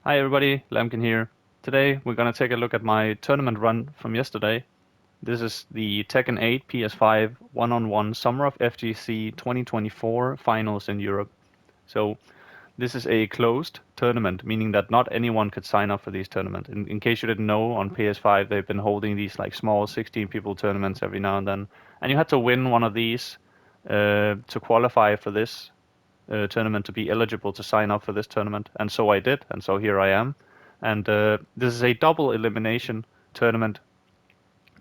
Hi everybody, Lambkin here. Today we're gonna take a look at my tournament run from yesterday. This is the Tekken 8 PS5 one-on-one Summer of FGC 2024 finals in Europe. So this is a closed tournament, meaning that not anyone could sign up for these tournaments. In case you didn't know, on PS5 they've been holding these like small 16 people tournaments every now and then, and you had to win one of these to qualify for this tournament to be eligible to sign up for this tournament, and so I did, and so here I am. And this is a double elimination tournament,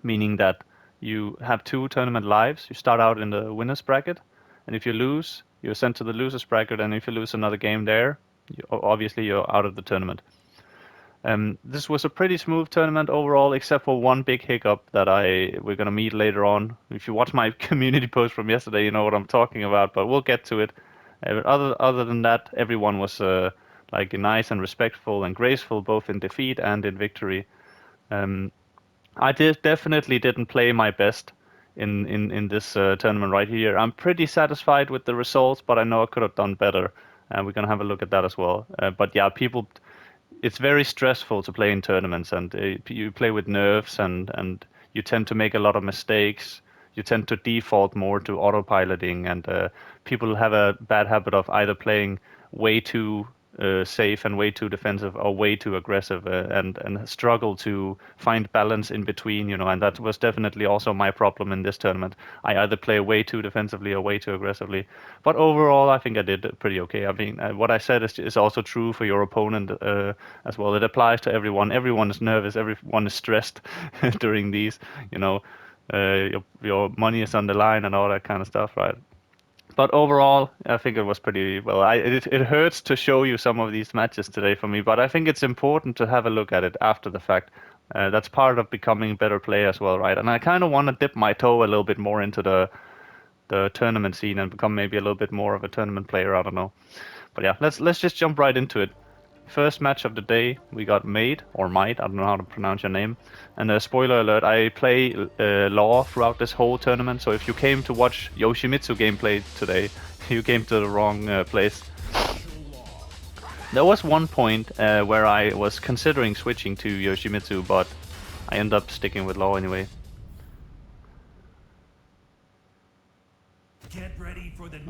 meaning that you have two tournament lives. You start out in the winners bracket, and if you lose, you're sent to the losers bracket, and if you lose another game there, obviously you're out of the tournament. This was a pretty smooth tournament overall, except for one big hiccup that we're gonna meet later on. If you watch my community post from yesterday, you know what I'm talking about, but we'll get to it. Other than that, everyone was like nice and respectful and graceful, both in defeat and in victory. Um, I definitely didn't play my best in this tournament right here. I'm pretty satisfied with the results, but I know I could have done better, and we're gonna have a look at that as well. But yeah, it's very stressful to play in tournaments, and you play with nerves, and you tend to make a lot of mistakes. You tend to default more to autopiloting, and people have a bad habit of either playing way too safe and way too defensive, or way too aggressive, and struggle to find balance in between. And that was definitely also my problem in this tournament. I either play way too defensively or way too aggressively. But overall, I think I did pretty okay. I mean, what I said is also true for your opponent as well. It applies to everyone. Everyone is nervous. Everyone is stressed during these. You know, your money is on the line and all that kind of stuff, right? But overall, I think it was pretty well. It hurts to show you some of these matches today for me, but I think it's important to have a look at it after the fact. That's part of becoming a better player as well, right? And I kind of want to dip my toe a little bit more into the tournament scene and become maybe a little bit more of a tournament player. I don't know, but yeah, let's just jump right into it. First match of the day, we got Meight, or Might, I don't know how to pronounce your name. And spoiler alert, I play Law throughout this whole tournament, so if you came to watch Yoshimitsu gameplay today, you came to the wrong place. There was one point where I was considering switching to Yoshimitsu, but I ended up sticking with Law anyway.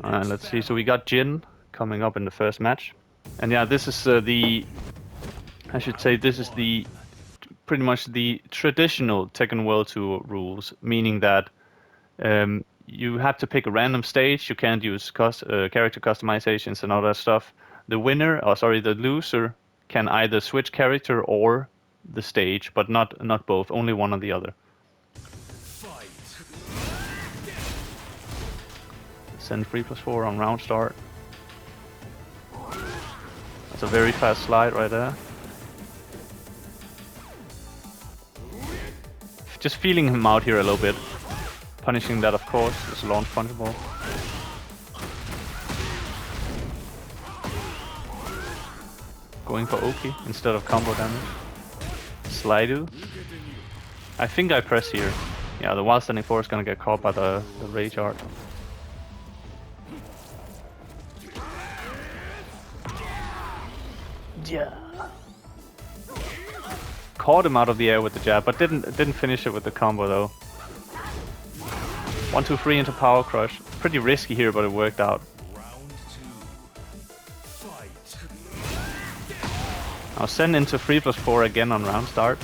And let's see, so we got Jin coming up in the first match. And yeah, this is I should say this is pretty much the traditional Tekken World Tour rules, meaning that you have to pick a random stage. You can't use character customizations and all that stuff. The loser can either switch character or the stage, but not both, only one or the other. Send 3+4 on round start. That's a very fast slide right there. Just feeling him out here a little bit. Punishing that, of course, is a launch punchable. Going for Oki instead of combo damage. Slideu. I think I press here. Yeah, the while standing 4 is gonna get caught by the rage art. Yeah. Caught him out of the air with the jab, but didn't finish it with the combo though. 1-2-3 into power crush. Pretty risky here, but it worked out. I'll send into 3+4 again on round start.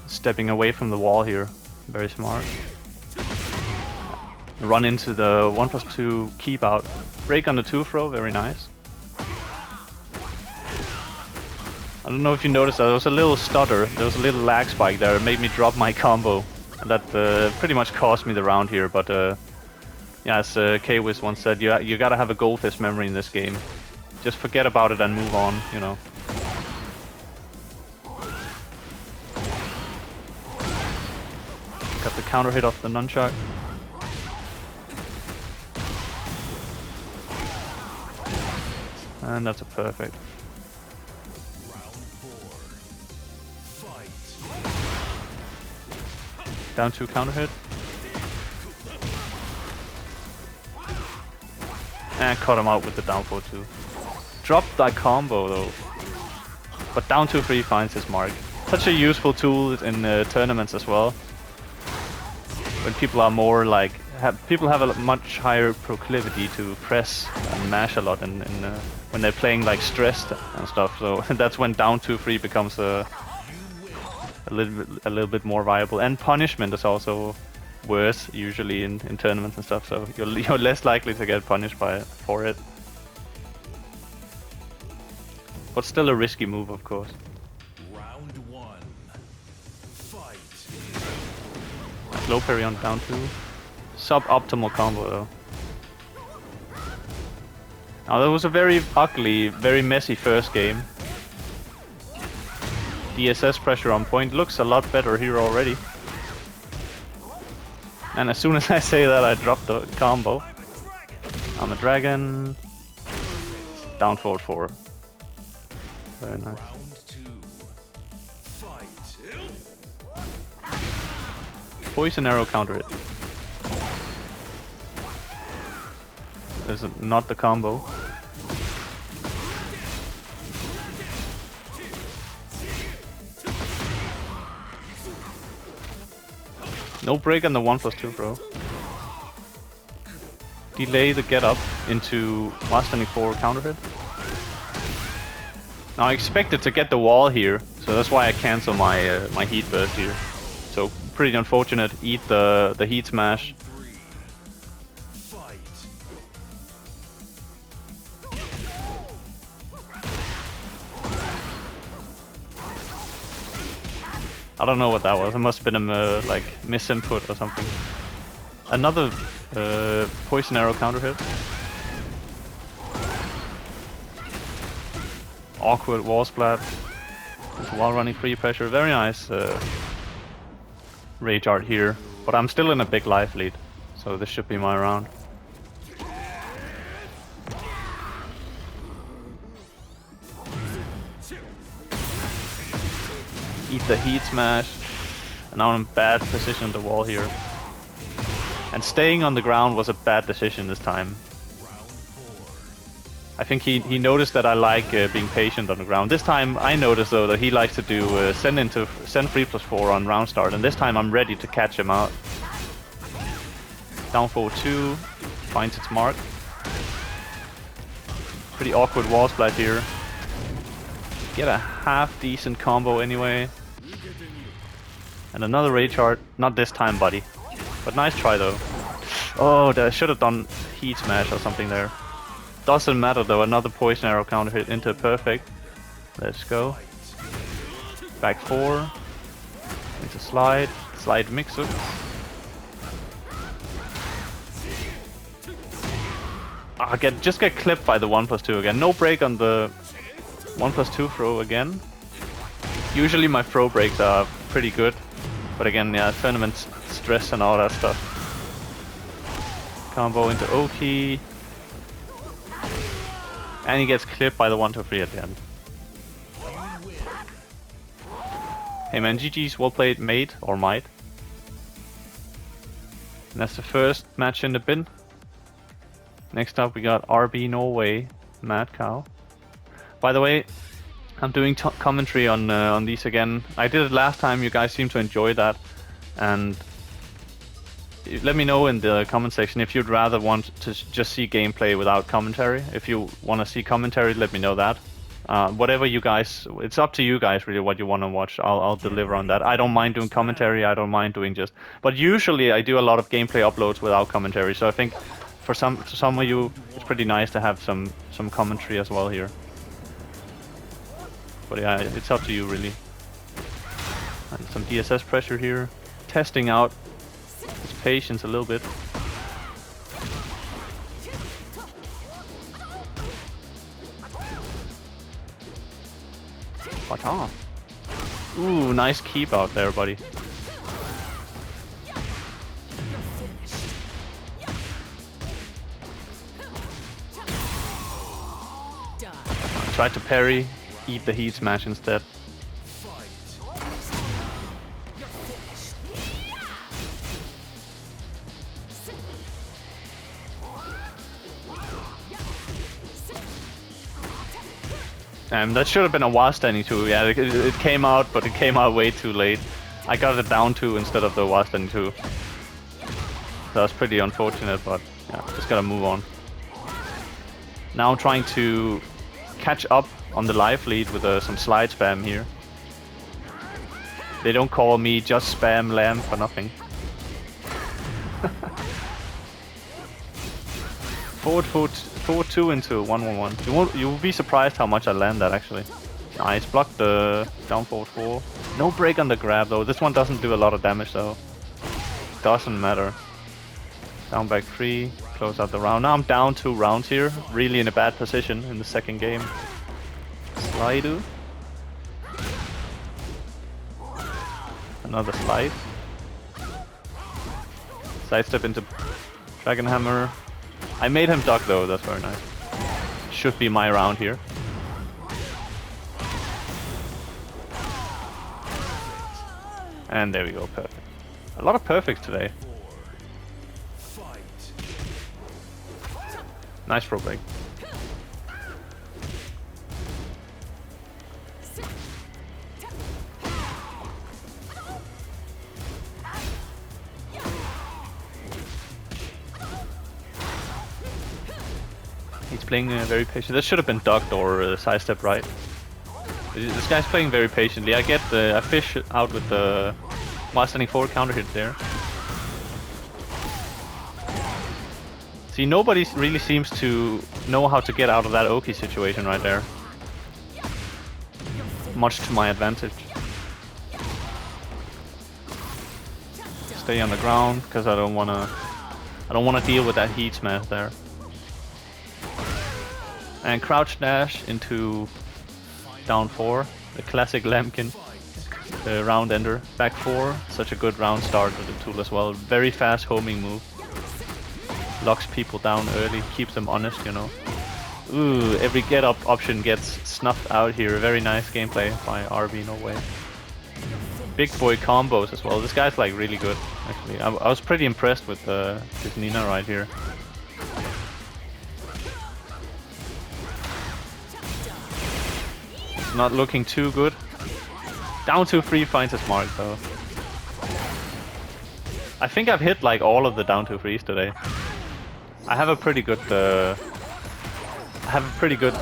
Stepping away from the wall here. Very smart. Run into the 1+2 keep out. Break on the 2 throw, very nice. I don't know if you noticed that there was a little stutter, there was a little lag spike there. It made me drop my combo. And that pretty much cost me the round here, but yeah, as K-Wiz once said, you gotta have a goldfish memory in this game. Just forget about it and move on, you know. Got the counter hit off the nunchuck. And that's a perfect. Down 2 counter hit. And cut him out with the down 4-2. Dropped that combo though. But down 2-3 finds his mark. Such a useful tool in tournaments as well. When people are more like... people have a much higher proclivity to press and mash a lot when they're playing like stressed and stuff. So that's when down 2-3 becomes a little bit more viable. And punishment is also worse usually in tournaments and stuff. So you're less likely to get punished for it. But still a risky move, of course. Round 1. Fight. Low parry on down 2. Sub-optimal combo though. Now that was a very ugly, very messy first game. DSS pressure on point looks a lot better here already. And as soon as I say that, I drop the combo. I'm a dragon. Down forward 4. Very nice. Round 2. Fight. Poison arrow counter it. There's not the combo. No break on the 1+2, bro. Delay the get up into last standing 4 counter hit. Now I expected to get the wall here, so that's why I cancel my my heat burst here. So pretty unfortunate. Eat the heat smash. I don't know what that was. It must have been a like misinput or something. Another poison arrow counter hit. Awkward wall splat. While running free pressure. Very nice rage art here. But I'm still in a big life lead, so this should be my round. Eat the heat smash, and now I'm in bad position on the wall here. And staying on the ground was a bad decision this time. I think he noticed that I like being patient on the ground. This time I noticed though that he likes to do send 3+4 on round start, and this time I'm ready to catch him out. Down forward 2, finds its mark. Pretty awkward wall splat here. Get a half decent combo anyway. And another rage art. Not this time, buddy. But nice try though. Oh, I should have done heat smash or something there. Doesn't matter though, another poison arrow counter hit into perfect. Let's go. Back 4. Into slide. Slide mix-up. Just get clipped by the 1+2 again. No break on the 1+2 throw again. Usually my throw breaks are pretty good. But again, yeah, tournament stress and all that stuff. Combo into Oki. And he gets clipped by the 1-3 at the end. Hey man, GG's, well played, Meight or Meight. And that's the first match in the bin. Next up we got RBNorway MadCow. By the way, I'm doing commentary on these again. I did it last time, you guys seem to enjoy that. And let me know in the comment section if you'd rather want to just see gameplay without commentary. If you want to see commentary, let me know that. Whatever you guys, it's up to you guys really what you want to watch. I'll deliver on that. I don't mind doing commentary, I don't mind doing just... But usually I do a lot of gameplay uploads without commentary, so I think for some of you it's pretty nice to have some commentary as well here. But yeah, it's up to you really. And some DSS pressure here. Testing out his patience a little bit. What on? Ooh, nice keep out there, buddy. Tried to parry, eat the heat smash instead. That should have been a while standing 2. Yeah, it came out, but it came out way too late. I got it down 2 instead of the while standing 2. That was pretty unfortunate, but yeah, just gotta move on. Now I'm trying to catch up on the life lead with some slide spam here. They don't call me just spam lamb for nothing. Forward 2 into 1-1-1. You will be surprised how much I land that actually. Nice, block the down forward 4. No break on the grab though. This one doesn't do a lot of damage though. Doesn't matter. Down back 3, close out the round. Now I'm down 2 rounds here. Really in a bad position in the second game. Slide. Another slide. Sidestep into Dragon Hammer. I made him duck though, that's very nice. Should be my round here. And there we go, perfect. A lot of perfects today. Nice pro break. He's playing very patient. This should have been ducked or sidestep right. This guy's playing very patiently. I fish out with the while standing forward counter hit there. See, nobody really seems to know how to get out of that Oki situation right there. Much to my advantage. Stay on the ground because I don't wanna deal with that heat smash there. And crouch dash into down 4, the classic Lambkin, the round ender. Back 4, such a good round start with the tool as well. Very fast homing move. Locks people down early, keeps them honest, you know. Ooh, every get up option gets snuffed out here. Very nice gameplay by RBNorway. Big boy combos as well. This guy's like really good, actually. I was pretty impressed with this Nina right here. Not looking too good. Down 2-3 finds his mark though. I think I've hit like all of the down 2-3s today. I have a pretty good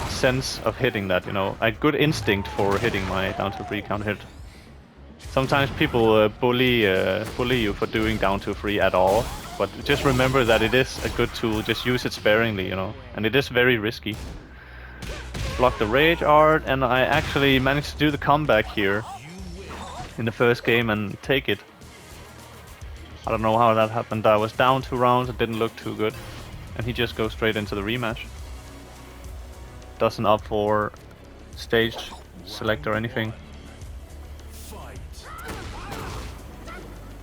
sense of hitting that, you know. A good instinct for hitting my down 2-3 counter hit. Sometimes people bully you for doing down 2-3 at all, but just remember that it is a good tool. Just use it sparingly, you know. And it is very risky. Block the rage art, and I actually managed to do the comeback here in the first game and take it. I don't know how that happened. I was down 2 rounds, it didn't look too good, and he just goes straight into the rematch. Doesn't opt for stage select or anything.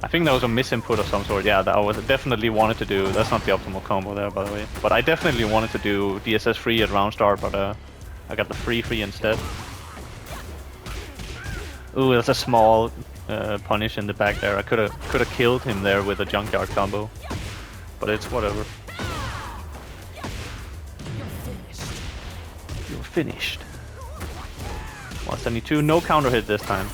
I think that was a misinput of some sort. Yeah, that I was definitely wanted to do. That's not the optimal combo there, by the way. But I definitely wanted to do DSS free at round start, but I got the free instead. Ooh, that's a small punish in the back there. I could have killed him there with a junkyard combo, but it's whatever. You're finished. 172, no counter hit this time.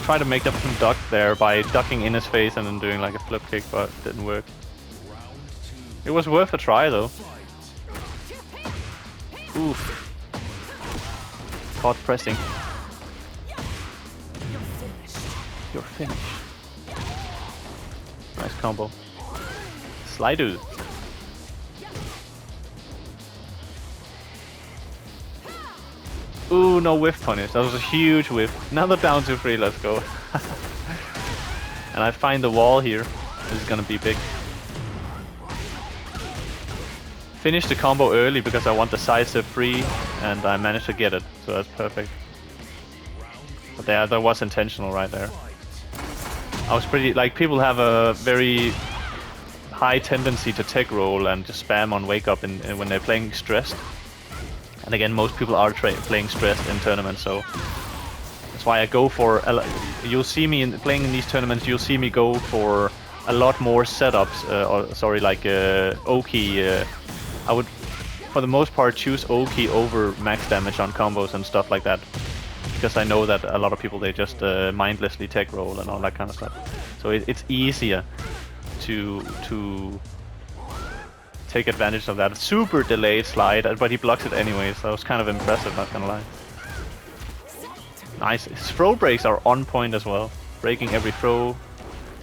Try to make up some duck there by ducking in his face and then doing like a flip kick, but it didn't work. It was worth a try though. Oof. Caught pressing. You're finished. Nice combo. Slide. Ooh, no whiff punish. That was a huge whiff. Another down 2-3, let's go. And I find the wall here. This is gonna be big. Finish the combo early because I want the sidestep free, and I managed to get it, so that's perfect. But yeah, that was intentional right there. I was pretty, like, people have a very high tendency to tech roll and just spam on wake up when they're playing stressed. And again, most people are playing stressed in tournaments, so that's why I go for. You'll see me playing in these tournaments. You'll see me go for a lot more setups, like Oki I would, for the most part, choose Oki over max damage on combos and stuff like that. Because I know that a lot of people, they just mindlessly tech roll and all that kind of stuff. So it's easier to take advantage of that. Super delayed slide, but he blocks it anyway, so it was kind of impressive, not gonna lie. Nice. His throw breaks are on point as well. Breaking every throw.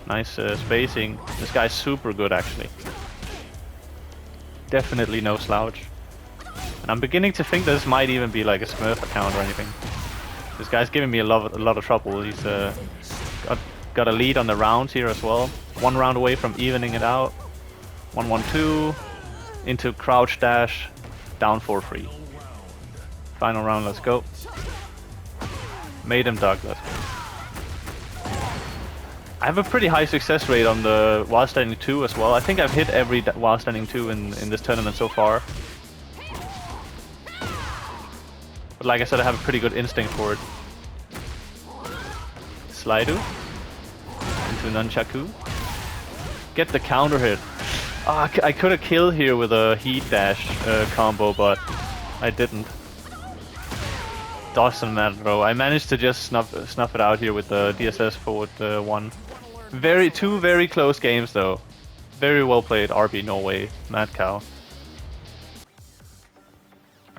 Nice spacing. This guy's super good, actually. Definitely no slouch. And I'm beginning to think this might even be like a Smurf account or anything. This guy's giving me a lot of trouble. He's got a lead on the rounds here as well. 1 round away from evening it out. 1-1-2 into crouch dash, down 4-3. Final round, let's go. Made him duck, let's go. I have a pretty high success rate on the while standing 2 as well. I think I've hit every while standing 2 in this tournament so far. But like I said, I have a pretty good instinct for it. Slidu into Nunchaku. Get the counter hit. Ah, I could have killed here with a heat dash combo, but I didn't. Doesn't matter though. I managed to just snuff it out here with the DSS forward 1. Two very close games though. Very well played, RBNorway MadCow.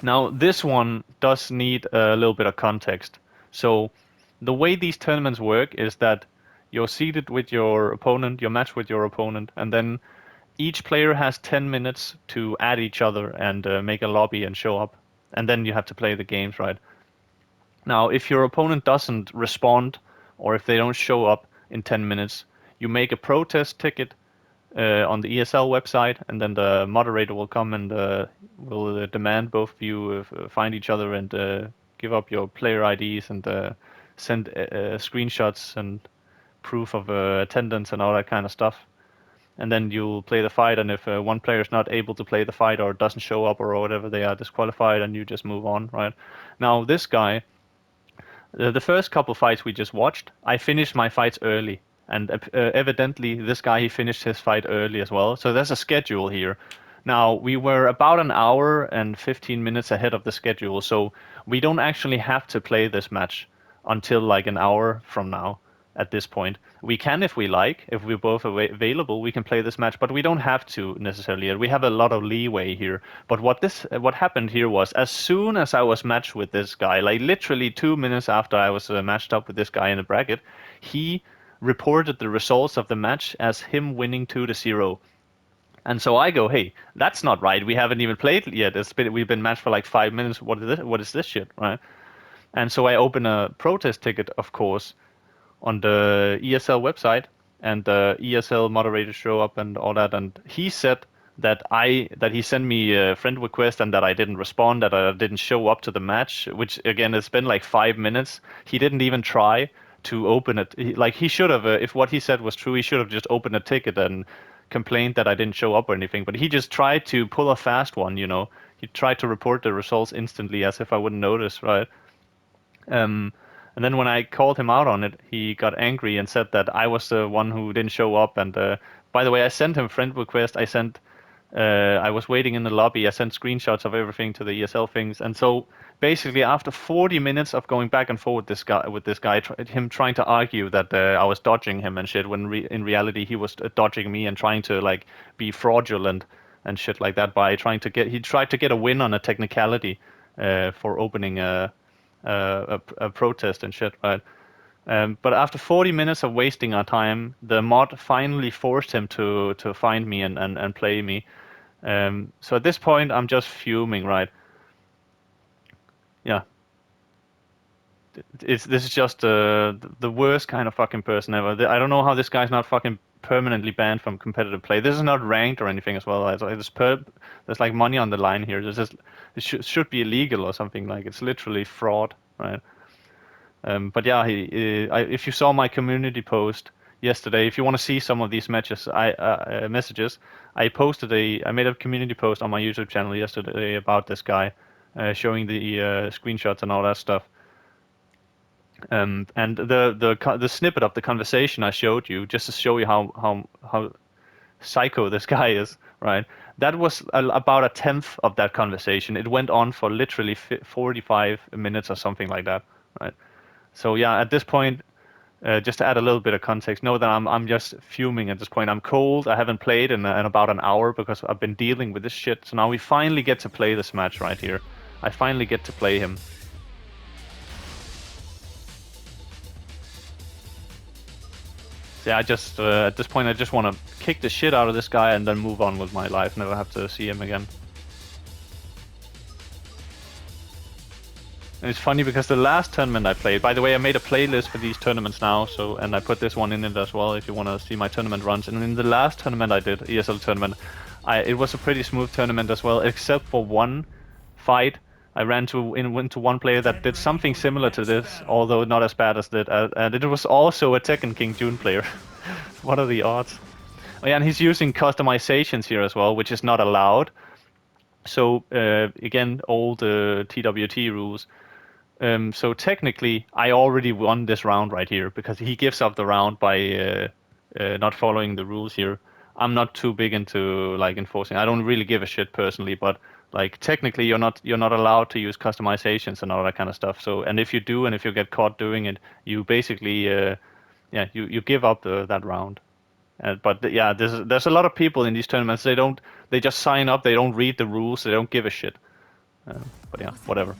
Now this one does need a little bit of context. So the way these tournaments work is that you're seated with your opponent, you're matched with your opponent, and then each player has 10 minutes to add each other and make a lobby and show up. And then you have to play the games, right? Now, if your opponent doesn't respond, or if they don't show up in 10 minutes, you make a protest ticket on the ESL website, and then the moderator will come and will demand both of you find each other and give up your player IDs and send screenshots and proof of attendance and all that kind of stuff. And then you'll play the fight, and if one player is not able to play the fight or doesn't show up or whatever, they are disqualified, and you just move on, right? Now, this guy, the first couple fights we just watched, I finished my fights early. And evidently, this guy, he finished his fight early as well. So there's a schedule here. Now, we were about an hour and 15 minutes ahead of the schedule, so we don't actually have to play this match until like an hour from now at this point. We can if we like, if we're both available, we can play this match, but we don't have to necessarily. We have a lot of leeway here. But what happened here was, as soon as I was matched with this guy, like literally 2 minutes after I was matched up with this guy in the bracket, he reported the results of the match as him winning 2-0. And so I go, hey, that's not right. We haven't even played yet. We've been matched for like 5 minutes. What is this shit, right? And so I open a protest ticket, of course, on the ESL website, and the ESL moderators show up and all that. And he said that he sent me a friend request and that I didn't respond, that I didn't show up to the match, which again, it's been like 5 minutes. He didn't even try to open it. He should have, if what he said was true, he should have just opened a ticket and complained that I didn't show up or anything. But he just tried to pull a fast one, you know. He tried to report the results instantly as if I wouldn't notice, right? And then when I called him out on it, he got angry and said that I was the one who didn't show up. And by the way, I sent him friend request. I was waiting in the lobby. I sent screenshots of everything to the ESL things. And so basically, after 40 minutes of going back and forth with this guy, him trying to argue that I was dodging him and shit, when in reality he was dodging me and trying to like be fraudulent and shit like that by he tried to get a win on a technicality for opening a protest and shit, right? But after 40 minutes of wasting our time, the mod finally forced him to find me and play me. So at this point, I'm just fuming, right? Yeah. This is just the worst kind of fucking person ever. I don't know how this guy's not fucking permanently banned from competitive play. This is not ranked or anything as well. There's like money on the line here. It should be illegal or something. Like, it's literally fraud, right? But yeah, if you saw my community post yesterday, if you want to see some of these messages, I made a community post on my YouTube channel yesterday about this guy, showing the screenshots and all that stuff. And the snippet of the conversation I showed you, just to show you how psycho this guy is, right? That was about a tenth of that conversation. It went on for literally 45 minutes or something like that, right? So yeah, at this point, just to add a little bit of context, know that I'm just fuming at this point. I'm cold. I haven't played in about an hour because I've been dealing with this shit. So now we finally get to play this match right here. I finally get to play him. So yeah, I just at this point I just want to kick the shit out of this guy and then move on with my life. Never have to see him again. And it's funny because the last tournament I played, by the way, I made a playlist for these tournaments now, so and I put this one in it as well if you want to see my tournament runs. And in the last tournament I did, ESL tournament, it was a pretty smooth tournament as well, except for one fight. I ran into one player that did something similar to this, although not as bad as that, and it was also a Tekken King June player. What are the odds? Oh yeah, and he's using customizations here as well, which is not allowed. So again, old TWT rules. So technically, I already won this round right here because he gives up the round by not following the rules here. I'm not too big into like enforcing. I don't really give a shit personally, but like technically, you're not allowed to use customizations and all that kind of stuff. So, and if you do, and if you get caught doing it, you basically, you give up that round. But yeah, there's a lot of people in these tournaments. They just sign up. They don't read the rules. They don't give a shit. But yeah, whatever.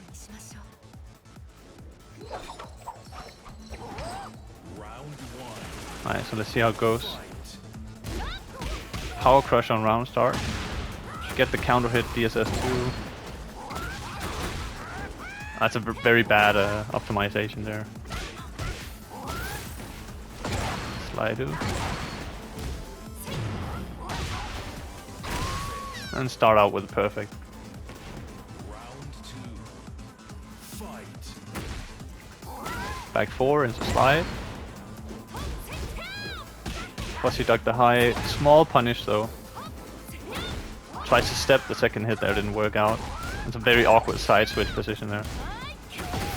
Alright, so let's see how it goes. Power Crush on round start. Get the counter hit DSS2. That's a very bad optimization there. Slide. And start out with perfect. Back 4 into slide. Plus you duck the high. Small punish though. Tries to step the second hit there, didn't work out. It's a very awkward side switch position there.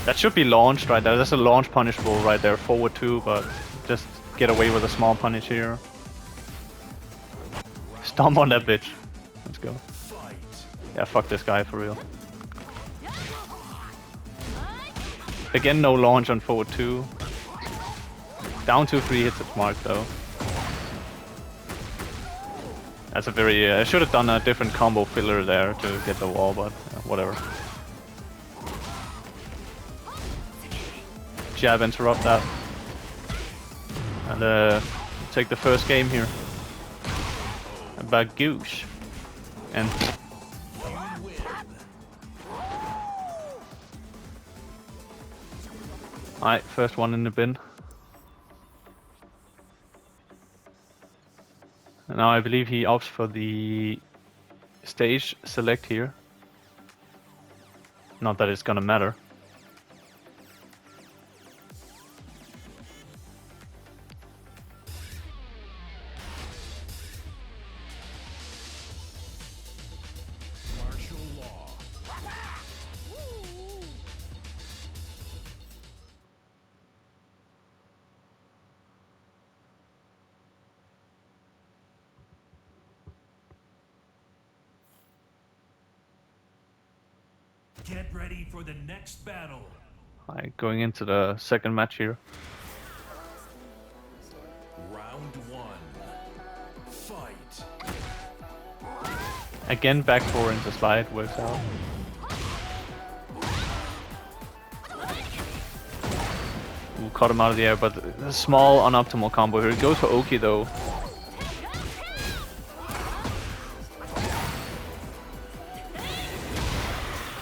That should be launched right there. There's a launch punish roll right there. Forward 2, but just get away with a small punish here. Stomp on that bitch. Let's go. Yeah, fuck this guy for real. Again, no launch on forward 2. Down 2-3 hits its mark though. That's a very... I should have done a different combo filler there to get the wall, but whatever. Jab interrupt that. And take the first game here. Bagoosh. And... Alright, first one in the bin. And now I believe he opts for the stage select here. Not that it's gonna matter. Martial law. Get ready for the next battle. Alright, going into the second match here. Round 1. Fight. Again, back 4 into slide, works out. Ooh, caught him out of the air, but a small unoptimal combo here. It goes for Oki though.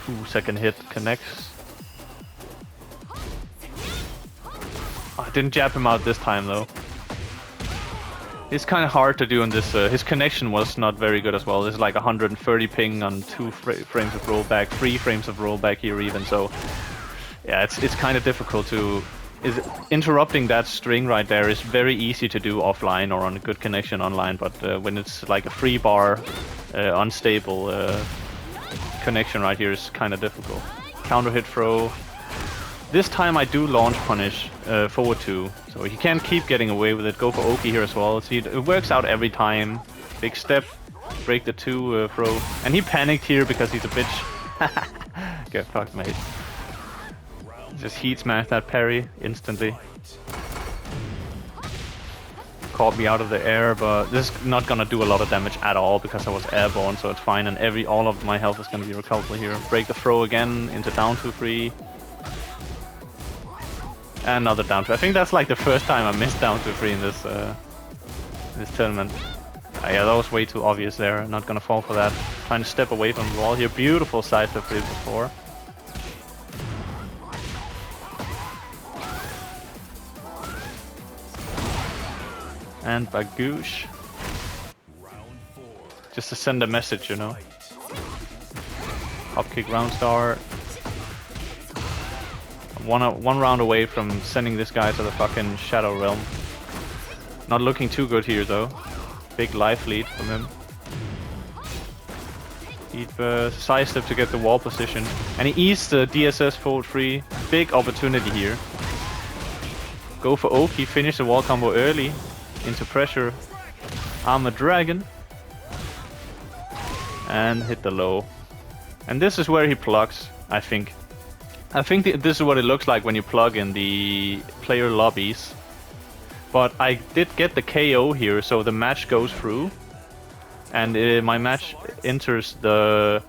Ooh, second hit connects. Oh, I didn't jab him out this time though. It's kind of hard to do on this. His connection was not very good as well. It's like 130 ping on 2 frames of rollback, 3 frames of rollback here even. So yeah, it's kind of difficult to... interrupting that string right there is very easy to do offline or on a good connection online, but when it's like a free bar, unstable connection right here is kind of difficult. Counter hit throw. This time I do launch punish forward 2, so he can't keep getting away with it. Go for Oki here as well. See, it works out every time. Big step, break the 2 throw. And he panicked here because he's a bitch. Get fucked, mate. Just heat smash that parry instantly. Caught me out of the air, but this is not gonna do a lot of damage at all because I was airborne, so it's fine. And all of my health is gonna be recoverable here. Break the throw again into down 2-3. And another down 2. I think that's like the first time I missed down 2-3 in this tournament. Yeah, that was way too obvious there. Not gonna fall for that. Trying to step away from the wall here. Beautiful side flip before. And Bagoosh. Just to send a message, you know. Hop kick round star. One round away from sending this guy to the fucking Shadow Realm. Not looking too good here though. Big life lead from him. He'd sidestep to get the wall position. And he eats the DSS forward 3. Big opportunity here. Go for Oki, finish the wall combo early. Into pressure. Armor Dragon. And hit the low. And this is where he plugs, I think. I think this is what it looks like when you plug in the player lobbies. But I did get the KO here, so the match goes through. And my match enters the...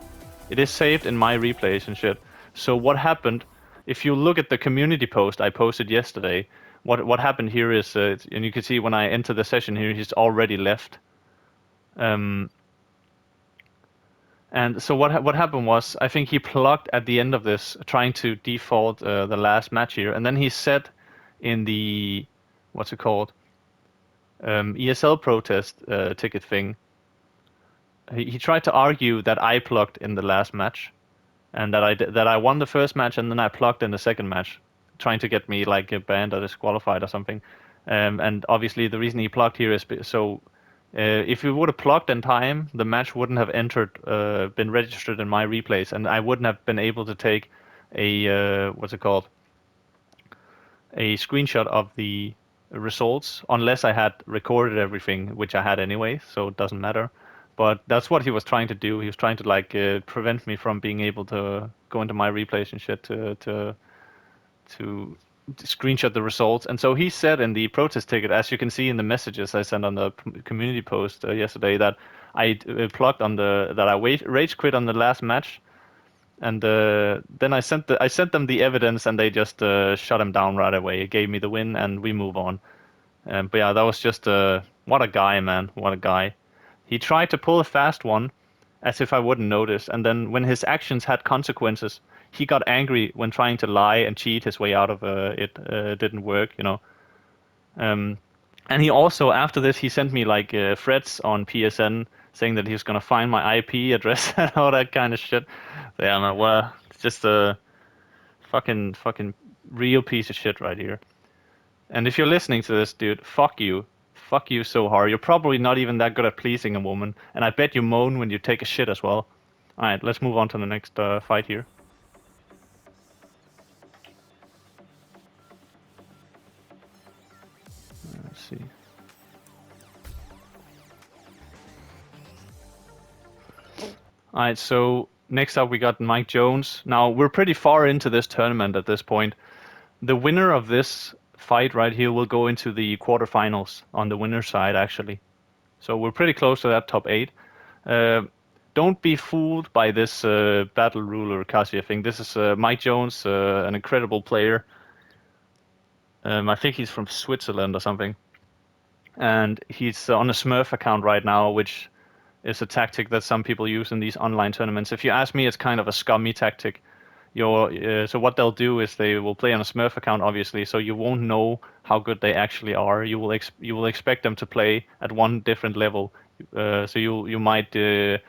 It is saved in my replays and shit. So what happened, if you look at the community post I posted yesterday, what happened here is, and you can see when I enter the session here, he's already left. And so what happened was, I think he plugged at the end of this, trying to default the last match here, and then he said in the, what's it called, ESL protest ticket thing, he tried to argue that I plugged in the last match, and that I won the first match and then I plugged in the second match, trying to get me like banned or disqualified or something. And obviously the reason he plugged here is so if he would have plugged in time, the match wouldn't have been registered in my replays, and I wouldn't have been able to take a what's it called, a screenshot of the results unless I had recorded everything, which I had anyway, so it doesn't matter. But that's what he was trying to do. He was trying to like prevent me from being able to go into my replays and shit to screenshot the results. And so he said in the protest ticket, as you can see in the messages I sent on the community post yesterday, that I plugged on that I rage quit on the last match, and then I sent them the evidence, and they just shut him down right away. It gave me the win, and we move on. But yeah, that was just what a guy, man, what a guy. He tried to pull a fast one, as if I wouldn't notice, and then when his actions had consequences, he got angry when trying to lie and cheat his way out of it. Didn't work, you know. And he also, after this, he sent me like threats on PSN saying that he was gonna find my IP address and all that kind of shit. So, yeah, man, well, it's just a fucking real piece of shit right here. And if you're listening to this, dude, fuck you. Fuck you so hard. You're probably not even that good at pleasing a woman, and I bet you moan when you take a shit as well. Alright, let's move on to the next fight here. Let's see. Alright, so next up we got Mike Jones. Now, we're pretty far into this tournament at this point. The winner of this fight right here will go into the quarterfinals on the winner's side, actually. So we're pretty close to that top 8. Don't be fooled by this battle ruler Kasia thing. This is Mike Jones, an incredible player. I think he's from Switzerland or something. And he's on a Smurf account right now, which is a tactic that some people use in these online tournaments. If you ask me, it's kind of a scummy tactic. So what they'll do is they will play on a Smurf account, obviously, so you won't know how good they actually are. You will expect them to play at one different level. So you might be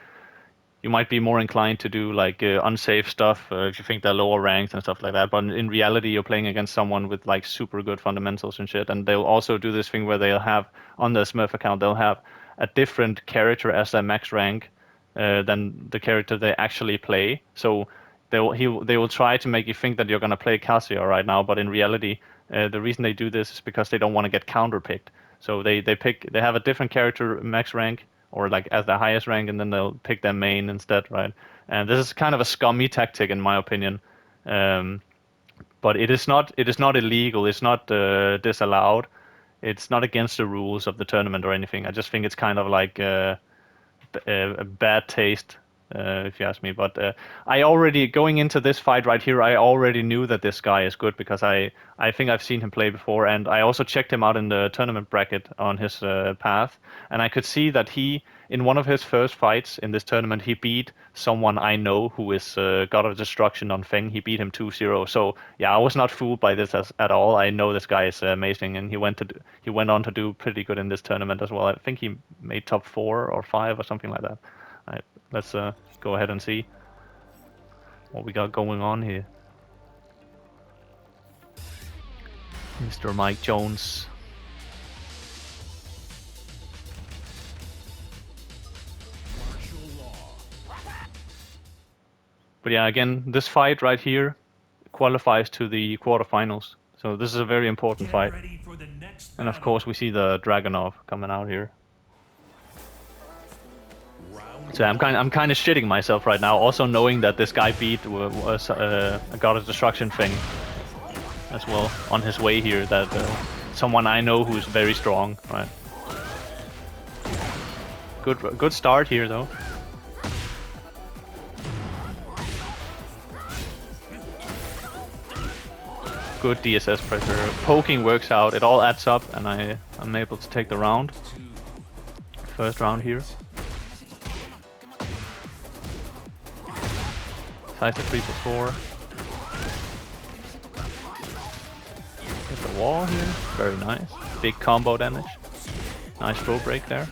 more inclined to do like unsafe stuff if you think they're lower ranked and stuff like that. But in reality, you're playing against someone with like super good fundamentals and shit. And they'll also do this thing where they'll have on the Smurf account, they'll have a different character as their max rank than the character they actually play. So they will try to make you think that you're going to play Casio right now, but in reality, the reason they do this is because they don't want to get counterpicked. So they have a different character max rank or like as the highest rank, and then they'll pick their main instead, right? And this is kind of a scummy tactic in my opinion. But it is not illegal. It's not disallowed. It's not against the rules of the tournament or anything. I just think it's kind of like a bad taste, if you ask me. But I already, going into this fight right here, I already knew that this guy is good because I think I've seen him play before, and I also checked him out in the tournament bracket on his path, and I could see that he, in one of his first fights in this tournament, he beat someone I know who is God of Destruction on Feng. He beat him 2-0. So yeah, I was not fooled by this at all. I know this guy is amazing, and he went on to do pretty good in this tournament as well. I think he made top 4 or 5 or something like that. Let's go ahead and see what we got going on here. Mr. Mike Jones. But yeah, again, this fight right here qualifies to the quarterfinals. So this is a very important fight. And of course we see the Dragunov coming out here. So I'm kind of shitting myself right now, also knowing that this guy beat was a God of Destruction thing as well on his way here. That someone I know who's very strong, right? Good start here though. Good DSS pressure. Poking works out. It all adds up, and I'm able to take the round. First round here. Size to 3+4. Hit the wall here. Very nice. Big combo damage. Nice throw break there.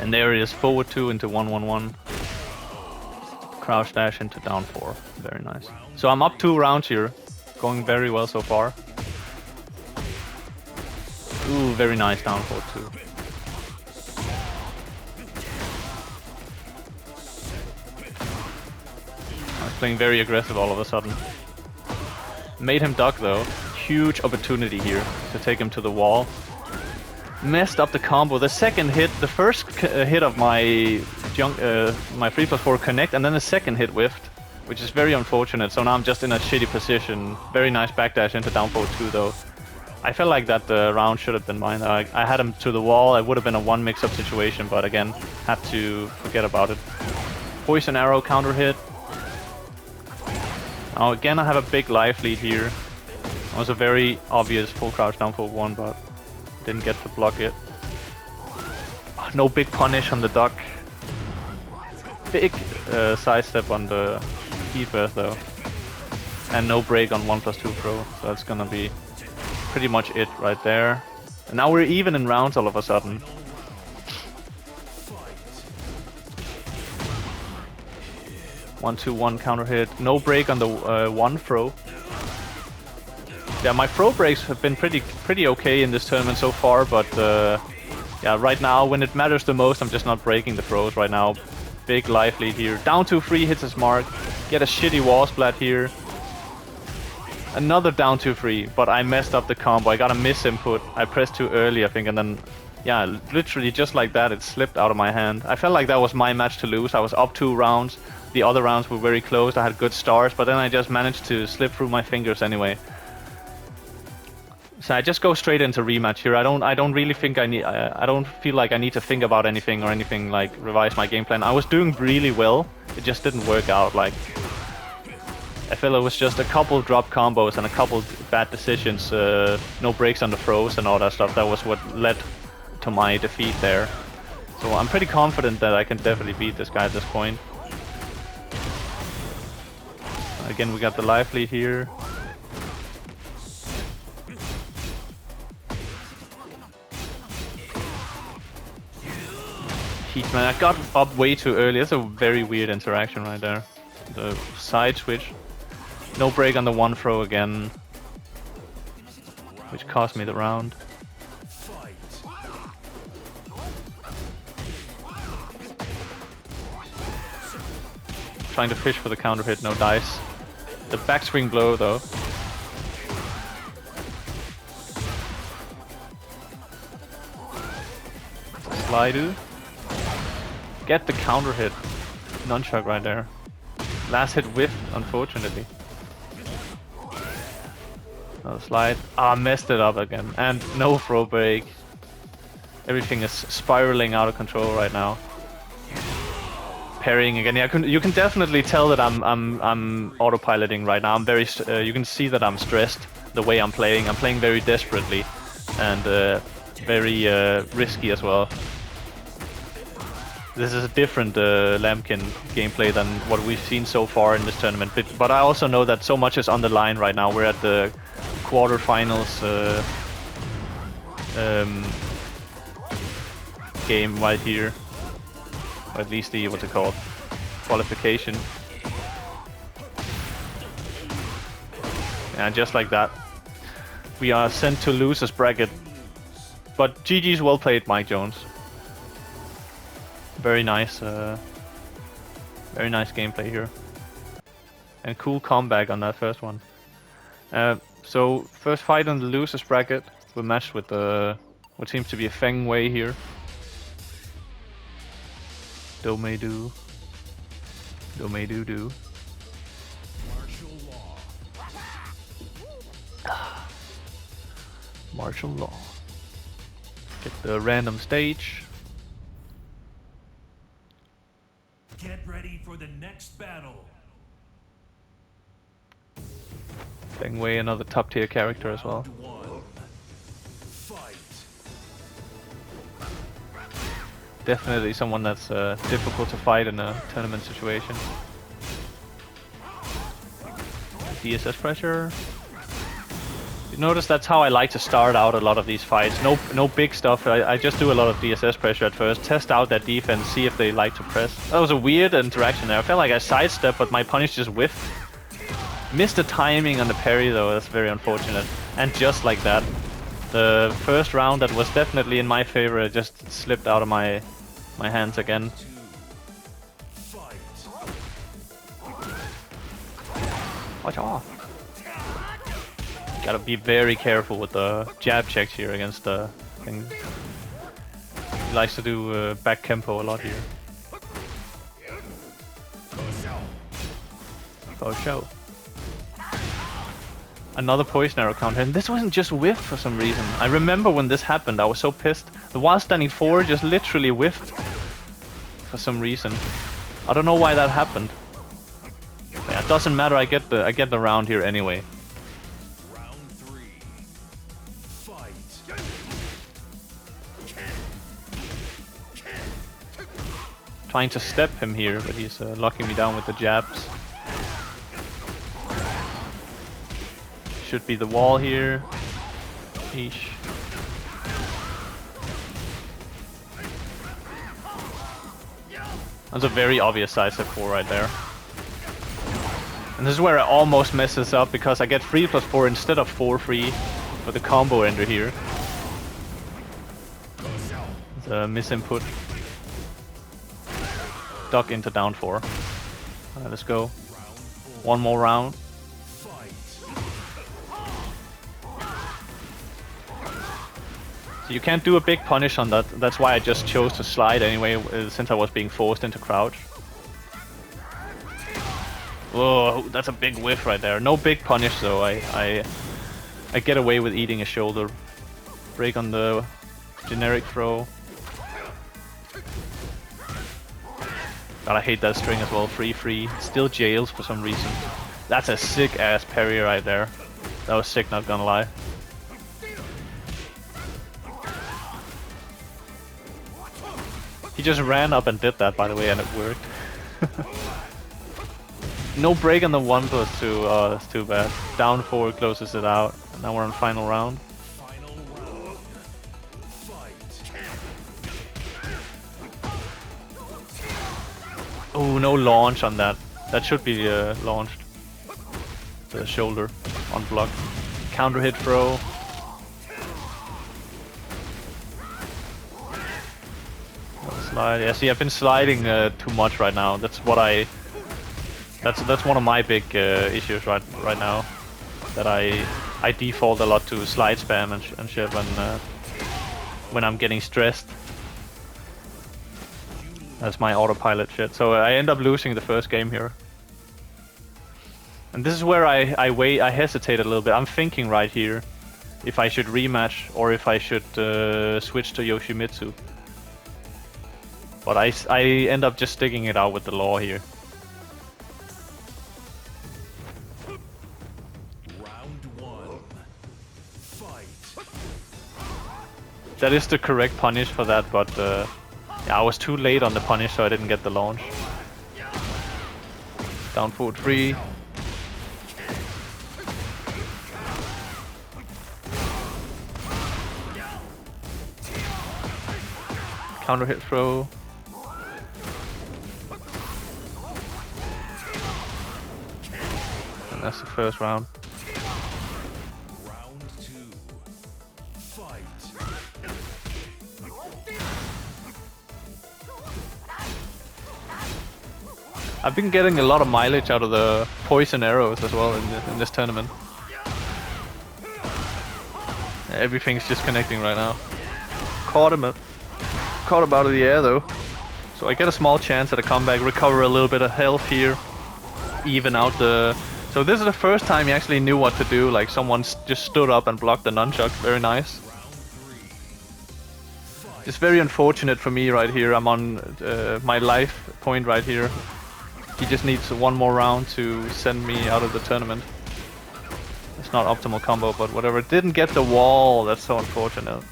And there it is. Forward 2 into 1-1-1. Crouch dash into down 4. Very nice. So I'm up 2 rounds here. Going very well so far. Ooh, very nice down 4-2. I was playing very aggressive all of a sudden. Made him duck though. Huge opportunity here to take him to the wall. Messed up the combo. The second hit, the first hit of my my 3+4 connect, and then the second hit whiffed, which is very unfortunate. So now I'm just in a shitty position. Very nice backdash into down 4-2 though. I felt like that round should have been mine. I had him to the wall. It would have been a 1 mix-up situation, but again, had to forget about it. Poison arrow counter hit. Now again, I have a big life lead here. It was a very obvious full crouch down 4-1, but didn't get to block it. No big punish on the duck. Big side step on the heat burst though. And no break on 1+2 throw. So that's gonna be pretty much it right there. And now we're even in rounds all of a sudden. One, 2-1 counter hit. No break on the 1 throw. Yeah, my throw breaks have been pretty okay in this tournament so far, but yeah, right now when it matters the most, I'm just not breaking the throws right now. Big life lead here. Down 2-3 hits his mark. Get a shitty wall splat here. Another down 2-3, but I messed up the combo. I got a miss input. I pressed too early, I think, and then yeah, literally just like that, it slipped out of my hand. I felt like that was my match to lose. I was up 2 rounds. The other rounds were very close. I had good starts, but then I just managed to slip through my fingers anyway. So I just go straight into rematch here. I don't really think I need. I don't feel like I need to think about anything or anything like revise my game plan. I was doing really well. It just didn't work out. Like I feel it was just a couple drop combos and a couple bad decisions. No breaks on the throws and all that stuff. That was what led to my defeat there. So I'm pretty confident that I can definitely beat this guy at this point. Again, we got the life lead here. Man, I got up way too early. That's a very weird interaction right there. The side switch. No break on the 1 throw again, which cost me the round. Trying to fish for the counter hit, no dice. The backswing blow though. Slide. Get the counter hit. Nunchuck right there. Last hit whiffed, unfortunately. Another slide. Ah, messed it up again. And no throw break. Everything is spiraling out of control right now. Parrying again. Yeah, you can definitely tell that I'm autopiloting right now. I'm very. You can see that I'm stressed the way I'm playing. I'm playing very desperately, and very risky as well. This is a different Lambkin gameplay than what we've seen so far in this tournament. But I also know that so much is on the line right now. We're at the quarterfinals game right here. Or at least the, what's it called? Qualification. And just like that, we are sent to losers bracket. But GG's well played, Mike Jones. Very nice gameplay here. And cool comeback on that first one. So first fight on the losers bracket, we matched with what seems to be a Feng Wei here. Do may do. Do may do do. Martial law. Martial law. Get the random stage. Get ready for the next battle. Feng Wei, another top tier character as well. Round one. Fight. Definitely someone that's difficult to fight in a tournament situation. DSS pressure. You notice that's how I like to start out a lot of these fights. No big stuff. I just do a lot of DSS pressure at first. Test out that defense, see if they like to press. That was a weird interaction there. I felt like I sidestepped, but my punish just whiffed. Missed the timing on the parry though. That's very unfortunate. And just like that, the first round that was definitely in my favor just slipped out of my hands again. Watch off. Gotta be very careful with the jab checks here against the thing. He likes to do back kempo a lot here. For show. Another poison arrow counter, and this wasn't just whiff for some reason. I remember when this happened, I was so pissed. The while standing 4 just literally whiffed for some reason. I don't know why that happened. Yeah, it doesn't matter. I get the round here anyway. Round 3. Fight. Trying to step him here, but he's locking me down with the jabs. Should be the wall here. Eesh. That's a very obvious side step 4 right there. And this is where it almost messes up because I get 3+4 instead of 4 free for the combo ender here. It's a misinput. Duck into down 4. Alright, let's go. One more round. So you can't do a big punish on that. That's why I just chose to slide anyway, since I was being forced into crouch. Whoa, that's a big whiff right there. No big punish though. I get away with eating a shoulder. Break on the generic throw. God, I hate that string as well. Free. Still jails for some reason. That's a sick ass parry right there. That was sick, not gonna lie. He just ran up and did that, by the way, and it worked. No break on the 1+2. Oh, that's too bad. Down 4 closes it out. And now we're on final round. Oh, no launch on that. That should be launched. The shoulder on block. Counter hit throw. Slide. Yeah, see, I've been sliding too much right now. That's what That's one of my big issues right now. That I default a lot to slide spam and shit when I'm getting stressed. That's my autopilot shit. So I end up losing the first game here. And this is where I hesitate a little bit. I'm thinking right here if I should rematch or if I should switch to Yoshimitsu. But I end up just sticking it out with the law here. Round one. Fight. That is the correct punish for that, but yeah, I was too late on the punish, so I didn't get the launch. Down forward 3. Counter hit throw. And that's the first round. Round two. Fight. I've been getting a lot of mileage out of the poison arrows as well in this tournament. Everything's just connecting right now. Caught him out of the air though. So I get a small chance at a comeback, recover a little bit of health here, even out the... So this is the first time he actually knew what to do, like someone just stood up and blocked the nunchuck, very nice. It's very unfortunate for me right here, I'm on my life point right here. He just needs one more round to send me out of the tournament. It's not optimal combo, but whatever. Didn't get the wall, that's so unfortunate.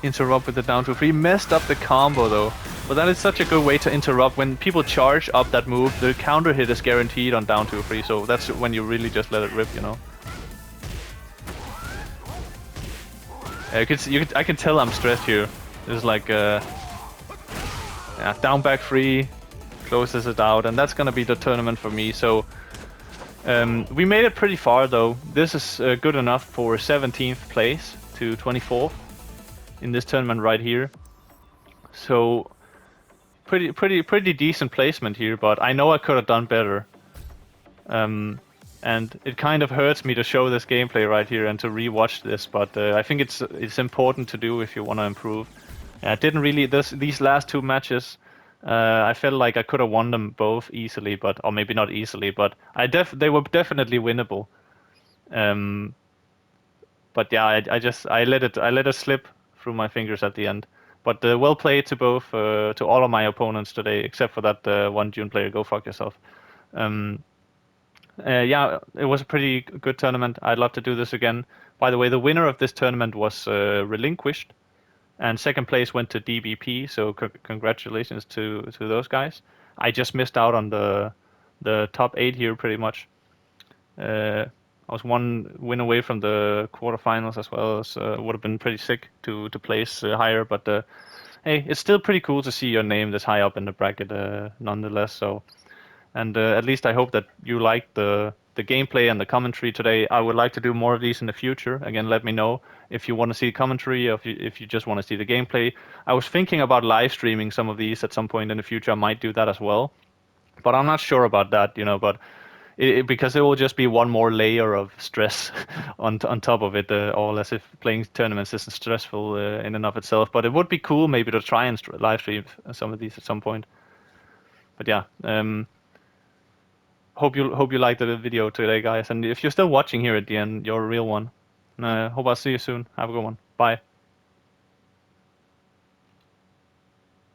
Interrupt with the down 2-3. Messed up the combo though. But that is such a good way to interrupt. When people charge up that move, the counter hit is guaranteed on down 2-3. So that's when you really just let it rip, you know. I can tell I'm stressed here. This is like yeah, down back 3, closes it out, and that's gonna be the tournament for me. So we made it pretty far though. This is good enough for 17th place to 24th in this tournament right here. So pretty decent placement here, but I know I could have done better. And it kind of hurts me to show this gameplay right here and to rewatch this, but I think it's important to do if you want to improve. I didn't really these last 2 matches. I felt like I could have won them both easily, or maybe not easily, but they were definitely winnable. But yeah, I let it slip through my fingers at the end. But well played to both to all of my opponents today, except for that one June player. Go fuck yourself. Yeah, it was a pretty good tournament. I'd love to do this again. By the way, the winner of this tournament was relinquished, and second place went to DBP. So congratulations to those guys. I just missed out on the top 8 here pretty much. I was 1 win away from the quarterfinals as well. As would have been pretty sick to place higher, but hey, it's still pretty cool to see your name this high up in the bracket nonetheless. So. And at least I hope that you liked the gameplay and the commentary today. I would like to do more of these in the future. Again, let me know if you want to see commentary or if you just want to see the gameplay. I was thinking about live streaming some of these at some point in the future. I might do that as well. But I'm not sure about that, you know, but because it will just be one more layer of stress on top of it, all as if playing tournaments isn't stressful in and of itself. But it would be cool maybe to try and live stream some of these at some point. But yeah, hope you liked the video today, guys. And if you're still watching here at the end, you're a real one. Hope I'll see you soon. Have a good one. Bye.